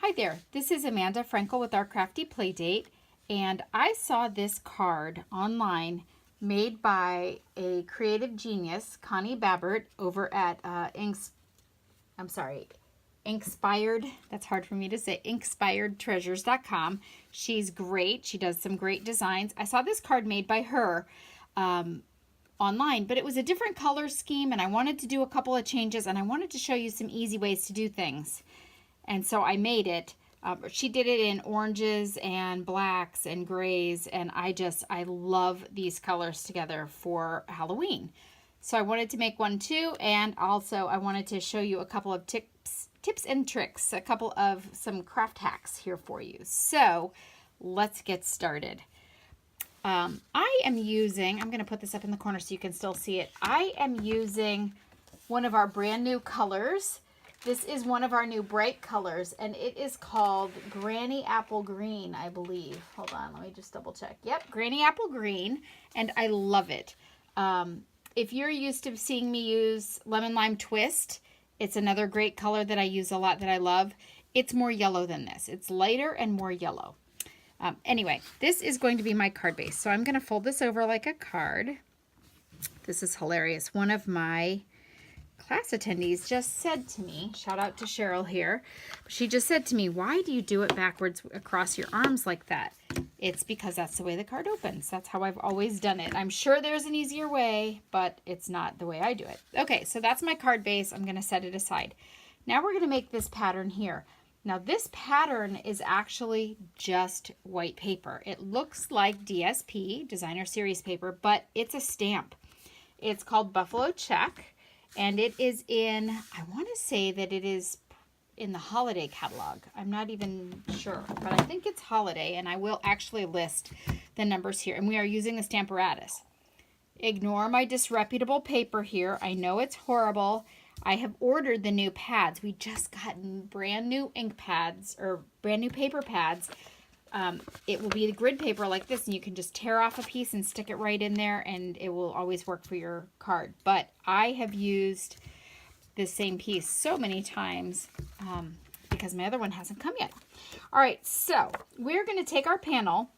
Hi there, this is Amanda Frankel with Our Crafty Playdate, and I saw this card online made by a creative genius, Connie Babbert, over at Inkspired, that's hard for me to say, inkspiredtreasures.com. She's great. She does some great designs. I saw this card made by her online, but it was a different color scheme, and I wanted to do a couple of changes, and I wanted to show you some easy ways to do things. And so I made it. She did it in oranges and blacks and grays, and I love these colors together for Halloween. So I wanted to make one too, and also I wanted to show you a couple of tips and tricks, a couple of some craft hacks here for you. So let's get started. I am using, I'm going to put this up in the corner so you can still see it. I am using one of our brand new colors. This is one of our new bright colors, and it is called Granny Apple Green, I believe. Hold on, let me just double check. Yep, Granny Apple Green, and I love it. If you're used to seeing me use Lemon Lime Twist, it's another great color that I use a lot that I love. It's more yellow than this. It's lighter and more yellow. Anyway, this is going to be my card base. So I'm going to fold this over like a card. This is hilarious. One of my class attendees just said to me, shout out to Cheryl here, she just said to me, why do you do it backwards across your arms like that? It's because that's the way the card opens. That's how I've always done it. I'm sure there's an easier way, but it's not the way I do it. Okay, so that's my card base. I'm going to set it aside. Now we're going to make this pattern here. Now this pattern is actually just white paper. It looks like DSP, Designer Series paper, but it's a stamp. It's called Buffalo Check. And it is in, I want to say that it is in the holiday catalog. I'm not even sure, but I think it's holiday, and I will actually list the numbers here. And we are using the Stamparatus. Ignore my disreputable paper here. I know it's horrible. I have ordered the new pads. We just got brand new ink pads, or brand new paper pads. It will be the grid paper like this, and you can just tear off a piece and stick it right in there, and it will always work for your card. But I have used this same piece so many times because my other one hasn't come yet. All right, so we're going to take our panel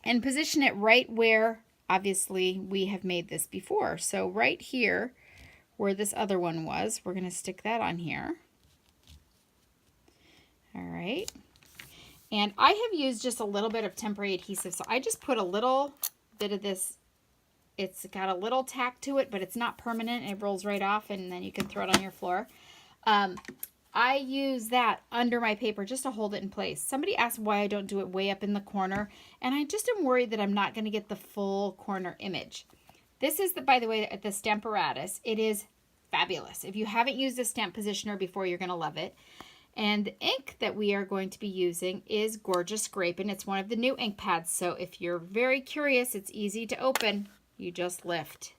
and position it right where, obviously, we have made this before. So right here where this other one was, we're going to stick that on here. All right. And I have used just a little bit of temporary adhesive. So I just put a little bit of this. It's got a little tack to it, but it's not permanent. It rolls right off, and then you can throw it on your floor. I use that under my paper just to hold it in place. Somebody asked why I don't do it way up in the corner, and I just am worried that I'm not going to get the full corner image. This is, by the way, the Stamparatus. It is fabulous. If you haven't used a stamp positioner before, you're going to love it. And the ink that we are going to be using is Gorgeous Grape, and it's one of the new ink pads. So if you're very curious, it's easy to open. You just lift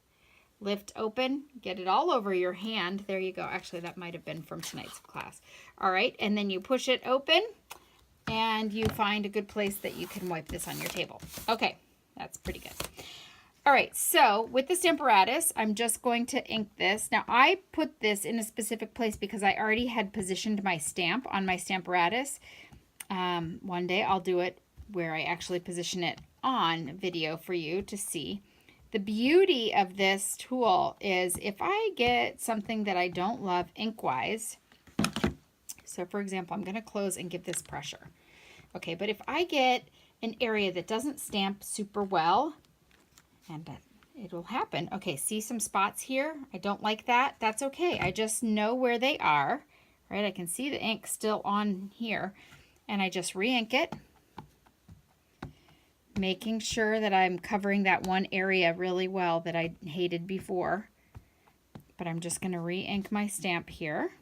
open, get it all over your hand. There you go. Actually, that might have been from tonight's class. All right, and then you push it open, and you find a good place that you can wipe this on your table. Okay, that's pretty good. All right, so with the Stamparatus, I'm just going to ink this. Now, I put this in a specific place because I already had positioned my stamp on my Stamparatus. One day I'll do it where I actually position it on video for you to see. The beauty of this tool is if I get something that I don't love ink-wise, so for example, I'm going to close and give this pressure. Okay, but if I get an area that doesn't stamp super well, and it will happen. Okay, see some spots here? I don't like that. That's okay. I just know where they are, right? I can see the ink still on here, and I just re-ink it, making sure that I'm covering that one area really well that I hated before. But I'm just going to re-ink my stamp here.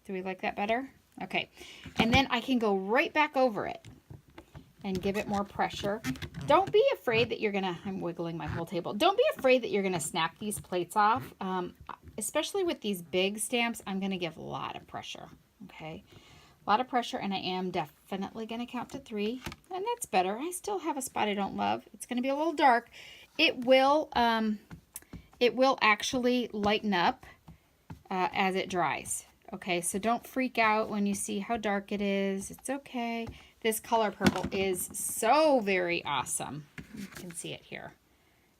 Do we like that better? Okay, and then I can go right back over it and give it more pressure. Don't be afraid that you're gonna, I'm wiggling my whole table. Don't be afraid that you're gonna snap these plates off. Especially with these big stamps, I'm gonna give a lot of pressure, okay? A lot of pressure, and I am definitely gonna count to 3, and that's better. I still have a spot I don't love. It's gonna be a little dark. It will it will actually lighten up as it dries. Okay, so don't freak out when you see how dark it is. It's okay. This color purple is so very awesome. You can see it here.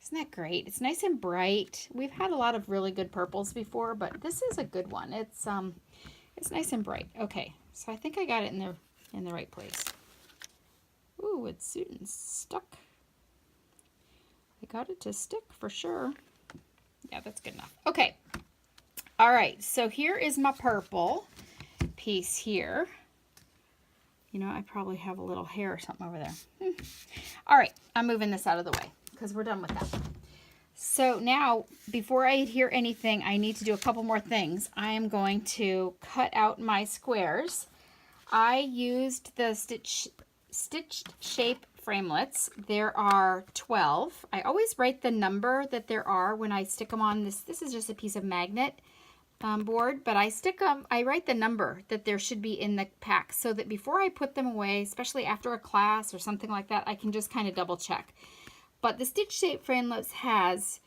Isn't that great? It's nice and bright. We've had a lot of really good purples before, but this is a good one. It's nice and bright. Okay, so I think I got it in the right place. Ooh, it's stuck. I got it to stick for sure. Yeah, that's good enough. Okay. All right, so here is my purple piece here. You know, I probably have a little hair or something over there. All right, I'm moving this out of the way because we're done with that. So now, before I adhere anything, I need to do a couple more things. I am going to cut out my squares. I used the stitched shape framelits. There are 12. I always write the number that there are when I stick them on this. This is just a piece of magnet board, but I write the number that there should be in the pack so that before I put them away, especially after a class or something like that, I can just kind of double check. But the stitch shape framelits has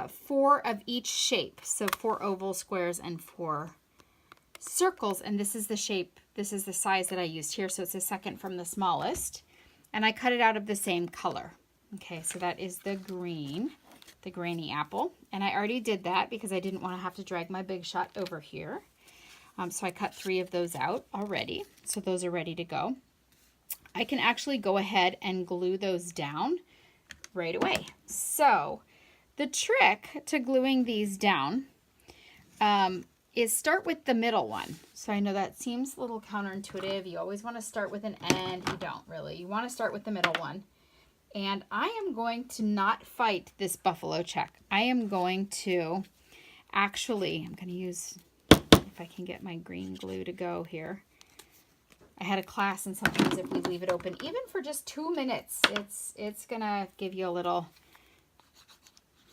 4 of each shape, so 4 oval squares and 4 circles, and this is the shape, this is the size that I used here, so it's the second from the smallest, and I cut it out of the same color. Okay, so that is the green, the Granny Apple, and I already did that because I didn't want to have to drag my Big Shot over here. So I cut 3 of those out already, so those are ready to go. I can actually go ahead and glue those down right away. So the trick to gluing these down is start with the middle one. So I know that seems a little counterintuitive. You always want to start with an end. You don't really. You want to start with the middle one. And I am going to not fight this buffalo check. I am going to actually, I'm going to use, if I can get my green glue to go here. I had a class, and sometimes if we leave it open, even for just 2 minutes, it's going to give you a little,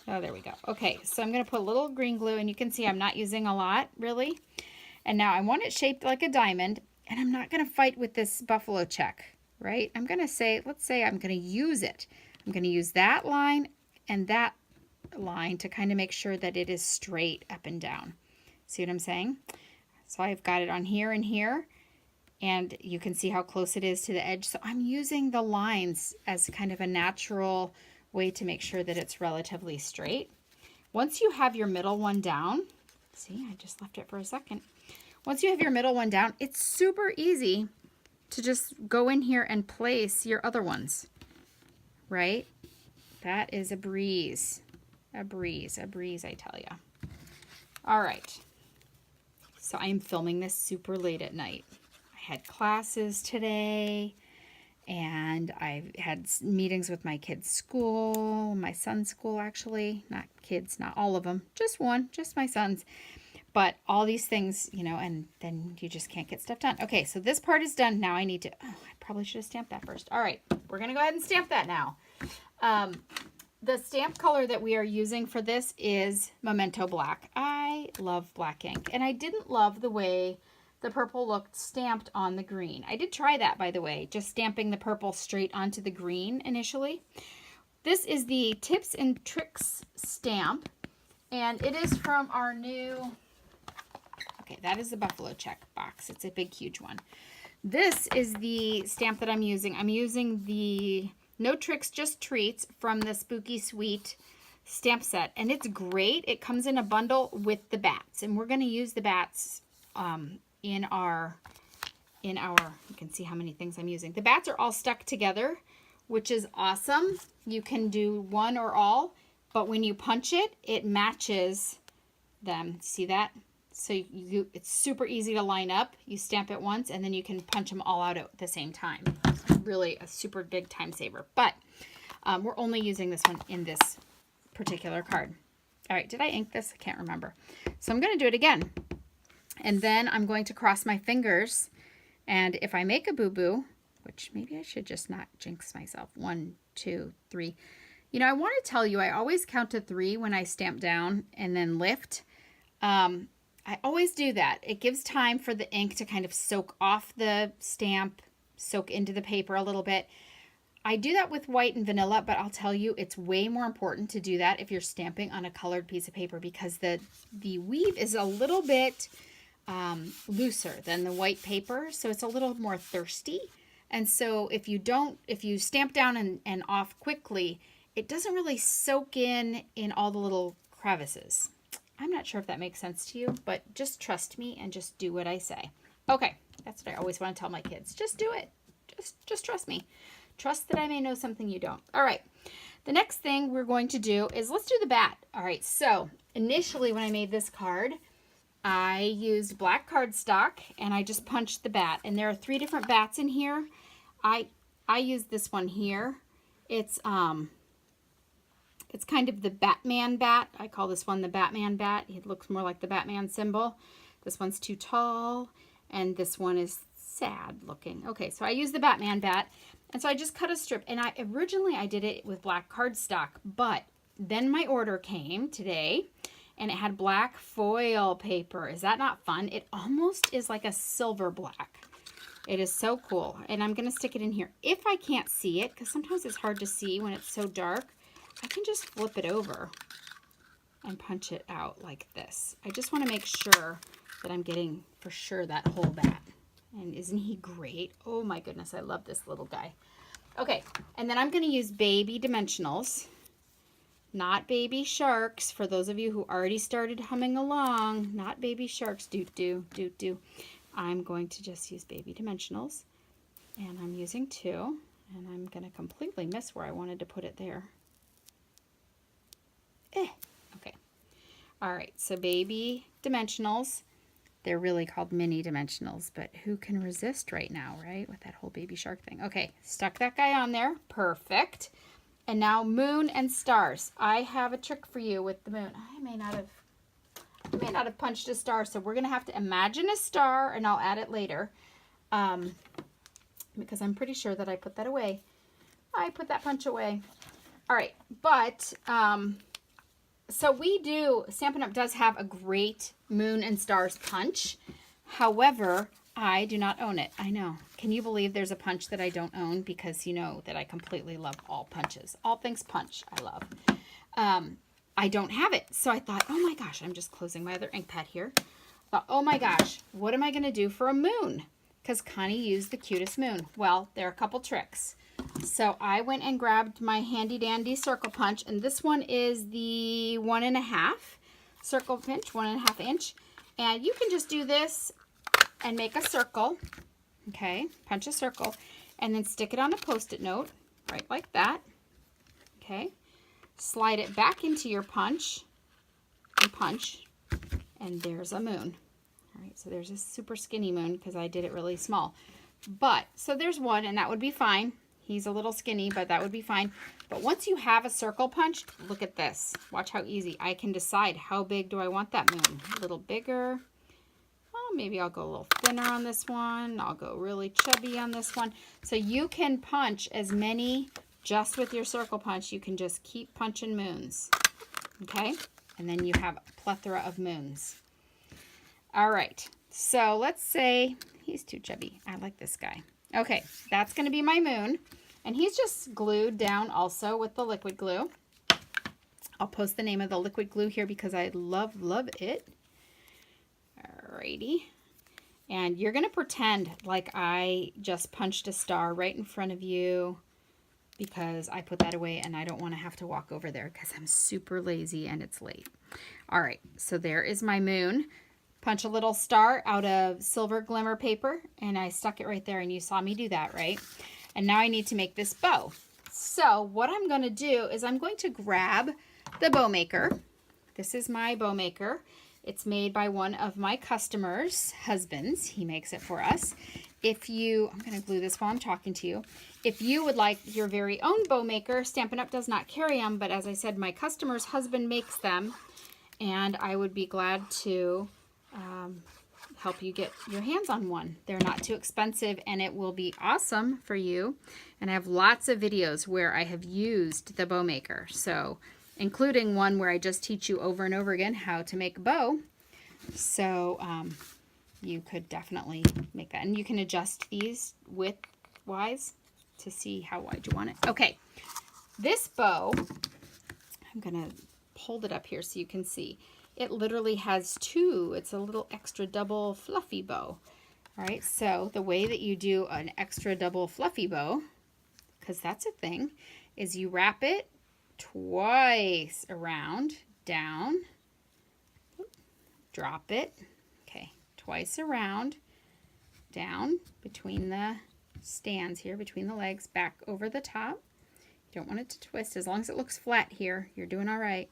oh, there we go. Okay, so I'm going to put a little green glue, and you can see I'm not using a lot, really. And now I want it shaped like a diamond, and I'm not going to fight with this buffalo check. Right? I'm going to say, let's say I'm going to use it. I'm going to use that line and that line to kind of make sure that it is straight up and down. See what I'm saying? So I've got it on here and here, and you can see how close it is to the edge. So I'm using the lines as kind of a natural way to make sure that it's relatively straight. Once you have your middle one down, see, I just left it for a second. Once you have your middle one down, it's super easy to just go in here and place your other ones, right? That is a breeze, a breeze, I tell you. All right, so I am filming this super late at night. I had classes today, and I've had meetings with my kids' school, my son's school actually, not kids, not all of them, just one, just my son's. But all these things, you know, and then you just can't get stuff done. Okay, so this part is done. Now I need to, oh, I probably should have stamped that first. All right, we're going to go ahead and stamp that now. The stamp color that we are using for this is Memento Black. I love black ink, and I didn't love the way the purple looked stamped on the green. I did try that, by the way, just stamping the purple straight onto the green initially. This is the Tips and Tricks stamp, and it is from our new... Okay, that is the buffalo check box. It's a big, huge one. This is the stamp that I'm using. I'm using the No Tricks, Just Treats from the Spooky Sweet stamp set. And it's great. It comes in a bundle with the bats. And we're going to use the bats in our, you can see how many things I'm using. The bats are all stuck together, which is awesome. You can do one or all, but when you punch it, it matches them. See that? So it's super easy to line up. You stamp it once, and then you can punch them all out at the same time. Really a super big time saver. But we're only using this one in this particular card. All right, did I ink this? I can't remember. So I'm going to do it again. And then I'm going to cross my fingers. And if I make a boo-boo, which maybe I should just not jinx myself. 1, 2, 3. You know, I want to tell you, I always count to 3 when I stamp down and then lift. I always do that. It gives time for the ink to kind of soak off the stamp, soak into the paper a little bit. I do that with white and vanilla, but I'll tell you, it's way more important to do that if you're stamping on a colored piece of paper, because the weave is a little bit looser than the white paper, so it's a little more thirsty. And so if you stamp down and off quickly, it doesn't really soak in all the little crevices. I'm not sure if that makes sense to you, but just trust me and just do what I say. Okay, that's what I always want to tell my kids. Just do it. Just trust me. Trust that I may know something you don't. All right. The next thing we're going to do is let's do the bat. All right. So initially when I made this card, I used black cardstock and I just punched the bat. And there are 3 different bats in here. I used this one here. It's kind of the Batman bat. I call this one the Batman bat. It looks more like the Batman symbol. This one's too tall, and this one is sad looking. Okay, so I used the Batman bat, and so I just cut a strip. And originally I did it with black cardstock, but then my order came today, and it had black foil paper. Is that not fun? It almost is like a silver black. It is so cool, and I'm going to stick it in here. If I can't see it, because sometimes it's hard to see when it's so dark, I can just flip it over and punch it out like this. I just want to make sure that I'm getting for sure that whole bat. And isn't he great? Oh my goodness, I love this little guy. Okay, and then I'm going to use baby dimensionals, not baby sharks. For those of you who already started humming along, not baby sharks, do. I'm going to just use baby dimensionals, and I'm using 2, and I'm going to completely miss where I wanted to put it there. Okay. All right, so baby dimensionals. They're really called mini dimensionals, but who can resist right now, right? With that whole baby shark thing. Okay, stuck that guy on there. Perfect. And now moon and stars. I have a trick for you with the moon. I may not have punched a star, so we're going to have to imagine a star, and I'll add it later, because I'm pretty sure that I put that away. I put that punch away. All right, but so we do, Stampin' Up! Does have a great moon and stars punch. However, I do not own it. I know. Can you believe there's a punch that I don't own? Because you know that I completely love all punches. All things punch, I love. I don't have it. So I thought, oh my gosh, I'm just closing my other ink pad here. I thought, oh my gosh, what am I going to do for a moon? Because Connie used the cutest moon. Well, there are a couple tricks. So I went and grabbed my handy dandy circle punch, and this one is the 1.5 circle pinch, 1.5 inch. And you can just do this and make a circle, okay? Punch a circle, and then stick it on a Post-it note, right like that, okay? Slide it back into your punch, and there's a moon. All right, so there's a super skinny moon because I did it really small. But, so there's one, and that would be fine. He's a little skinny, but that would be fine. But once you have a circle punched, look at this. Watch how easy. I can decide how big do I want that moon. A little bigger. Oh, maybe I'll go a little thinner on this one. I'll go really chubby on this one. So you can punch as many just with your circle punch. You can just keep punching moons. Okay? And then you have a plethora of moons. All right. So let's say he's too chubby. I like this guy. Okay, that's going to be my moon. And he's just glued down also with the liquid glue. I'll post the name of the liquid glue here because I love it. Alrighty. And you're going to pretend like I just punched a star right in front of you because I put that away and I don't want to have to walk over there because I'm super lazy and it's late. All right, so there is my moon. Punch a little star out of silver glimmer paper, and I stuck it right there, and you saw me do that, right? And now I need to make this bow. So what I'm going to do is I'm going to grab the bow maker. This is my bow maker. It's made by one of my customers' husbands. He makes it for us. I'm going to glue this while I'm talking to you. If you would like your very own bow maker, Stampin' Up! Does not carry them, but as I said, my customer's husband makes them, and I would be glad to help you get your hands on one. They're not too expensive, and it will be awesome for you. And I have lots of videos where I have used the bow maker, so including one where I just teach you over and over again how to make a bow. So you could definitely make that, and you can adjust these width-wise. to see how wide you want it. Okay, this bow, I'm gonna hold it up here so you can see. It literally has two. It's a little extra double fluffy bow. All right, so the way that you do an extra double fluffy bow, because that's a thing, is you wrap it twice around, down, drop it, okay, twice around, down, between the stands here, between the legs, back over the top. You don't want it to twist. As long as it looks flat here, you're doing all right.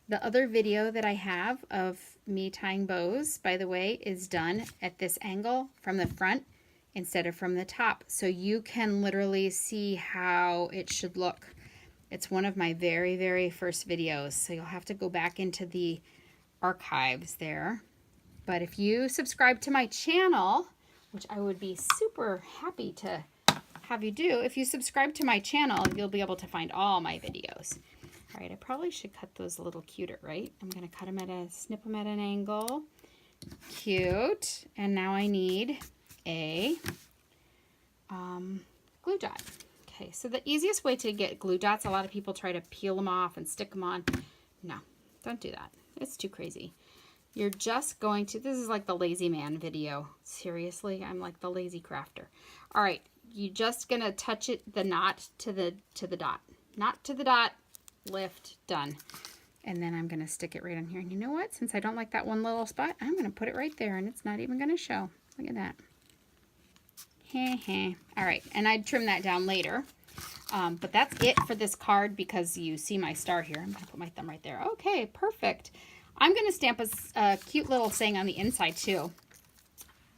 The other video that I have of me tying bows, by the way, is done at this angle from the front instead of from the top. So you can literally see how it should look. It's one of my very, very first videos. So you'll have to go back into the archives there. But if you subscribe to my channel, which I would be super happy to have you do, if you subscribe to my channel, you'll be able to find all my videos. All right, I probably should cut those a little cuter, right? I'm going to cut them snip them at an angle. Cute. And now I need a glue dot. Okay, so the easiest way to get glue dots, a lot of people try to peel them off and stick them on. No, don't do that. It's too crazy. You're just going to, this is like the lazy man video. Seriously, I'm like the lazy crafter. All right, you're just going to touch it, the knot to the dot. Knot to the dot. Lift, done. And then I'm going to stick it right on here. And you know what? Since I don't like that one little spot, I'm going to put it right there and it's not even going to show. Look at that. All right, and I'd trim that down later. But that's it for this card because you see my star here. I'm going to put my thumb right there. Okay, perfect. I'm going to stamp a cute little saying on the inside too.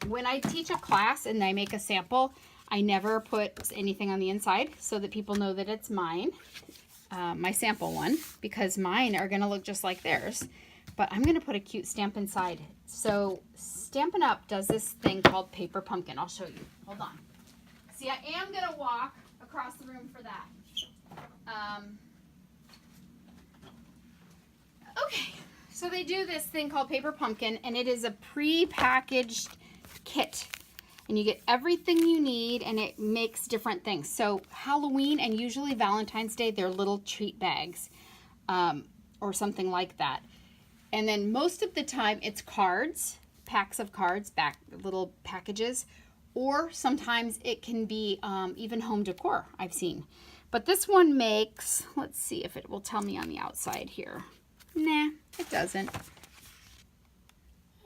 When I teach a class and I make a sample, I never put anything on the inside so that people know that it's mine. My sample one, because mine are going to look just like theirs, but I'm going to put a cute stamp inside. So Stampin' Up! Does this thing called Paper Pumpkin. I'll show you. Hold on. See, I am going to walk across the room for that. Okay, so they do this thing called Paper Pumpkin, and it is a pre-packaged kit. And you get everything you need, and it makes different things. So Halloween and usually Valentine's Day, they're little treat bags or something like that. And then most of the time, it's cards, packs of cards, little packages. Or sometimes it can be even home decor, I've seen. But this one makes, let's see if it will tell me on the outside here. Nah, it doesn't.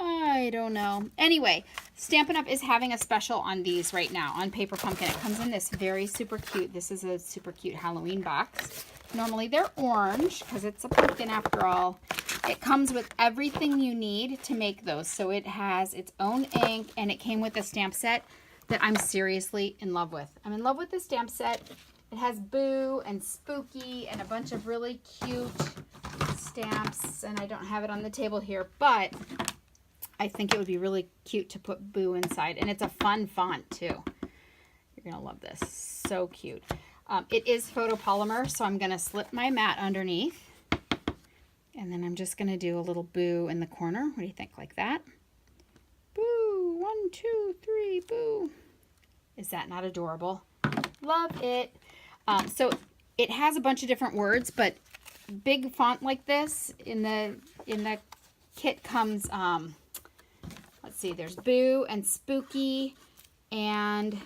I don't know. Anyway, Stampin' Up! Is having a special on these right now on Paper Pumpkin. It comes in this very super cute, this is a super cute Halloween box. Normally they're orange because it's a pumpkin after all. It comes with everything you need to make those. So it has its own ink and it came with a stamp set that I'm seriously in love with. I'm in love with the stamp set. It has Boo and Spooky and a bunch of really cute stamps, and I don't have it on the table here, but I think it would be really cute to put Boo inside. And it's a fun font too. You're going to love this. So cute. It is photopolymer, so I'm going to slip my mat underneath. And then I'm just going to do a little Boo in the corner. What do you think? Like that? Boo. 1, 2, 3, Boo. Is that not adorable? Love it. So it has a bunch of different words, but big font like this in the kit comes... let's see, there's Boo and Spooky and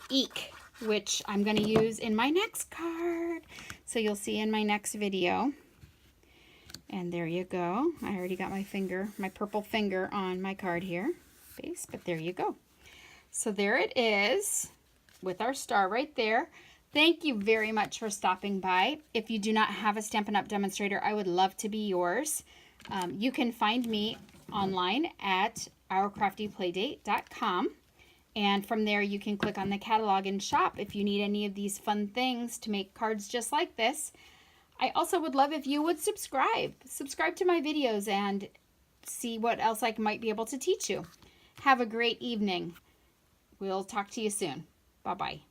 Eek, which I'm going to use in my next card. So you'll see in my next video. And there you go. I already got my purple finger on my card here. Base, but there you go. So there it is with our star right there. Thank you very much for stopping by. If you do not have a Stampin' Up! Demonstrator, I would love to be yours. You can find me online at ourcraftyplaydate.com, and from there you can click on the catalog and shop if you need any of these fun things to make cards just like this. I also would love if you would subscribe to my videos and see what else I might be able to teach you. Have a great evening. We'll talk to you soon. Bye-bye.